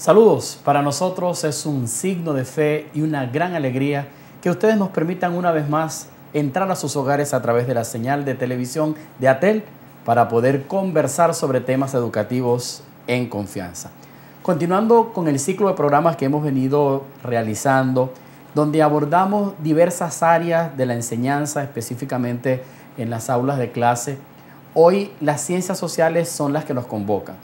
Saludos, para nosotros es un signo de fe y una gran alegría que ustedes nos permitan una vez más entrar a sus hogares a través de la señal de televisión de ATEL para poder conversar sobre temas educativos en confianza. Continuando con el ciclo de programas que hemos venido realizando, donde abordamos diversas áreas de la enseñanza, específicamente en las aulas de clase, hoy las ciencias sociales son las que nos convocan.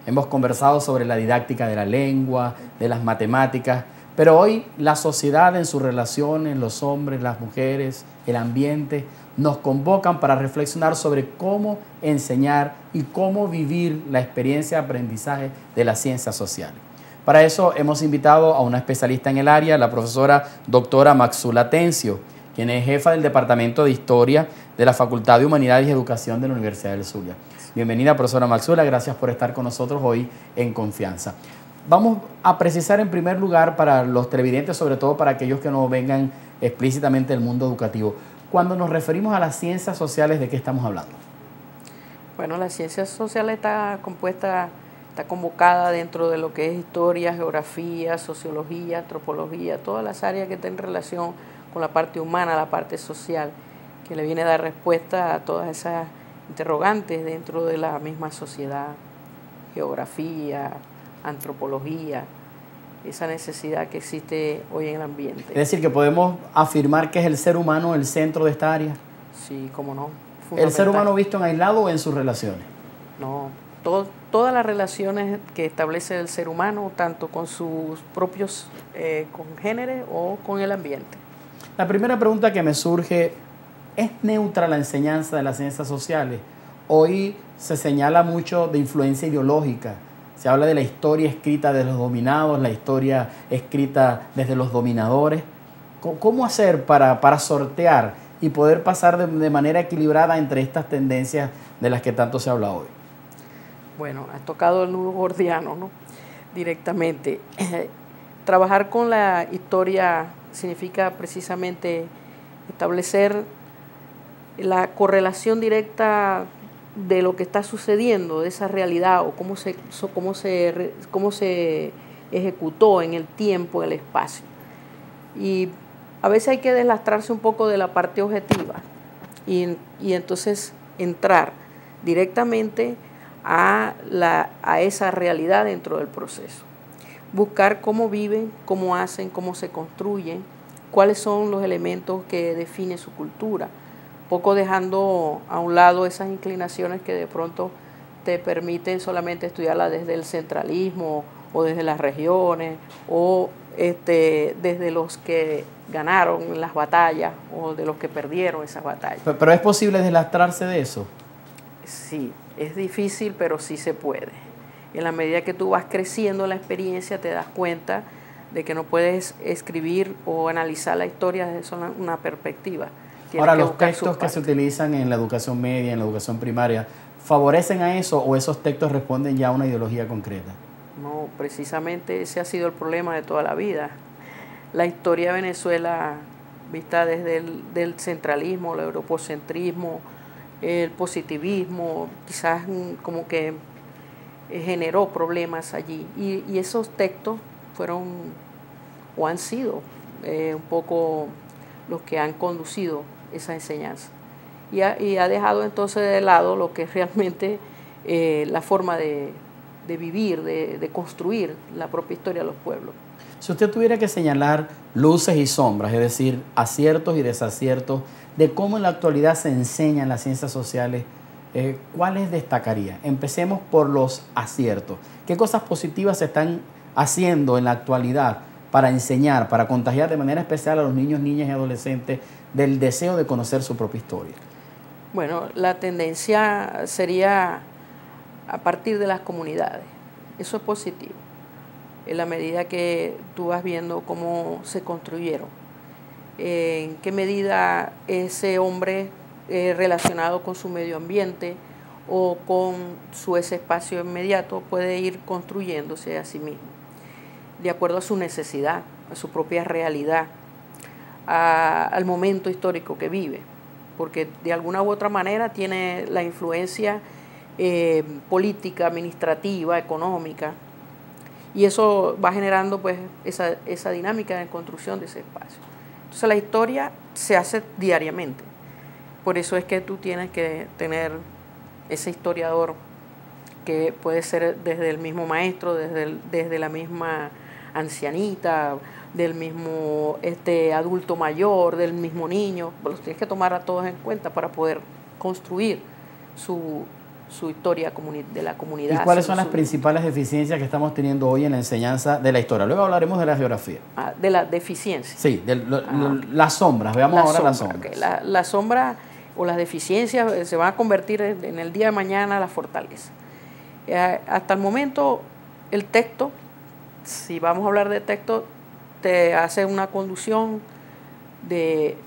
Hemos conversado sobre la didáctica de la lengua, de las matemáticas, pero hoy la sociedad en sus relaciones, los hombres, las mujeres, el ambiente, nos convocan para reflexionar sobre cómo enseñar y cómo vivir la experiencia de aprendizaje de las ciencias sociales. Para eso hemos invitado a una especialista en el área, la profesora doctora Maxula Atencio, quien es jefa del Departamento de Historia de la Facultad de Humanidades y Educación de la Universidad del Zulia. Bienvenida, profesora Maxula, gracias por estar con nosotros hoy en Confianza. Vamos a precisar en primer lugar para los televidentes, sobre todo para aquellos que no vengan explícitamente del mundo educativo. Cuando nos referimos a las ciencias sociales, ¿de qué estamos hablando? Bueno, las ciencias sociales está convocada dentro de lo que es historia, geografía, sociología, antropología, todas las áreas que tienen relación con la parte humana, la parte social, que le viene a dar respuesta a todas esas interrogantes dentro de la misma sociedad, geografía, antropología, esa necesidad que existe hoy en el ambiente. Es decir, que podemos afirmar que es el ser humano el centro de esta área. Sí, cómo no. ¿El ser humano visto en aislado o en sus relaciones? No, todas las relaciones que establece el ser humano, tanto con sus propios congéneres o con el ambiente. La primera pregunta que me surge, ¿es neutra la enseñanza de las ciencias sociales? Hoy se señala mucho de influencia ideológica. Se habla de la historia escrita de los dominados, la historia escrita desde los dominadores. ¿Cómo hacer para sortear y poder pasar de manera equilibrada entre estas tendencias de las que tanto se habla hoy? Bueno, has tocado el nudo gordiano, ¿no? Directamente. Trabajar con la historia significa precisamente establecer la correlación directa de lo que está sucediendo, de esa realidad o cómo se ejecutó en el tiempo, en el espacio. Y a veces hay que deslastrarse un poco de la parte objetiva y entonces entrar directamente a esa realidad dentro del proceso. Buscar cómo viven, cómo hacen, cómo se construyen, cuáles son los elementos que definen su cultura, poco dejando a un lado esas inclinaciones que de pronto te permiten solamente estudiarla desde el centralismo o desde las regiones o desde los que ganaron las batallas o de los que perdieron esas batallas. ¿Pero es posible deslastrarse de eso? Sí, es difícil, pero sí se puede. En la medida que tú vas creciendo en la experiencia, te das cuenta de que no puedes escribir o analizar la historia desde una perspectiva. Ahora, los textos que se utilizan en la educación media, en la educación primaria, ¿favorecen a eso o esos textos responden ya a una ideología concreta? No, precisamente ese ha sido el problema de toda la vida. La historia de Venezuela, vista desde el centralismo, el europocentrismo, el positivismo, quizás como que generó problemas allí. Y esos textos fueron o han sido un poco los que han conducido esa enseñanza. Y ha dejado entonces de lado lo que es realmente la forma de vivir, de construir la propia historia de los pueblos. Si usted tuviera que señalar luces y sombras, es decir, aciertos y desaciertos, de cómo en la actualidad se enseñan las ciencias sociales, ¿cuáles destacaría? Empecemos por los aciertos. ¿Qué cosas positivas se están haciendo en la actualidad para enseñar, para contagiar de manera especial a los niños, niñas y adolescentes del deseo de conocer su propia historia? Bueno, la tendencia sería a partir de las comunidades. Eso es positivo. En la medida que tú vas viendo cómo se construyeron, en qué medida ese hombre relacionado con su medio ambiente o con ese espacio inmediato puede ir construyéndose a sí mismo, de acuerdo a su necesidad, a su propia realidad, al momento histórico que vive, porque de alguna u otra manera tiene la influencia política, administrativa, económica, Y eso va generando pues esa dinámica de construcción de ese espacio. Entonces la historia se hace diariamente. Por eso es que tú tienes que tener ese historiador que puede ser desde el mismo maestro, desde la misma ancianita, del mismo adulto mayor, del mismo niño. Los tienes que tomar a todos en cuenta para poder construir su historia de la comunidad. ¿Y cuáles son las principales deficiencias que estamos teniendo hoy en la enseñanza de la historia? Luego hablaremos de la geografía. De la deficiencia. Sí, las sombras. Veamos ahora las sombras. Okay. La sombra o las deficiencias se van a convertir en el día de mañana la fortaleza. Hasta el momento, el texto, si vamos a hablar de texto, te hace una conducción de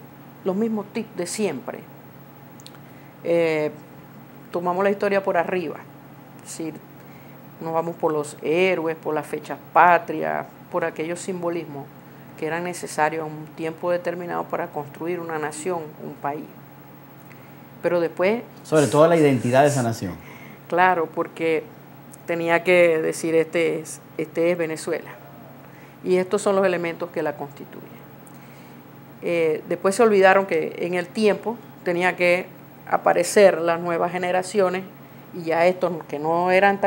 los mismos tips de siempre. Tomamos la historia por arriba, es decir, nos vamos por los héroes, por las fechas patrias, por aquellos simbolismos que eran necesarios en un tiempo determinado para construir una nación, un país. Pero después... Sobre todo la identidad de esa nación. Claro, porque tenía que decir, este es Venezuela. Y estos son los elementos que la constituyen. Después se olvidaron que en el tiempo tenía que aparecer las nuevas generaciones y ya estos que no eran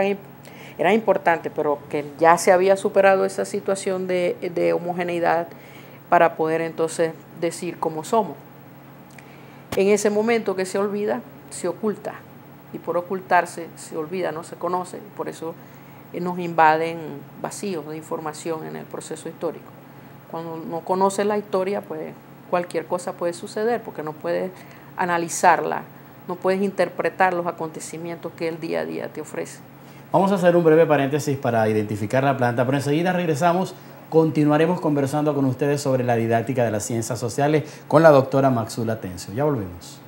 eran importantes, pero que ya se había superado esa situación de homogeneidad para poder entonces decir cómo somos. En ese momento que se olvida, se oculta, y por ocultarse se olvida, no se conoce, por eso nos invaden vacíos de información en el proceso histórico. Cuando no conoces la historia, pues cualquier cosa puede suceder, porque no puedes analizarla, no puedes interpretar los acontecimientos que el día a día te ofrece. Vamos a hacer un breve paréntesis para identificar la planta, pero enseguida regresamos. Continuaremos conversando con ustedes sobre la didáctica de las ciencias sociales con la doctora Maxula Tencio. Ya volvemos.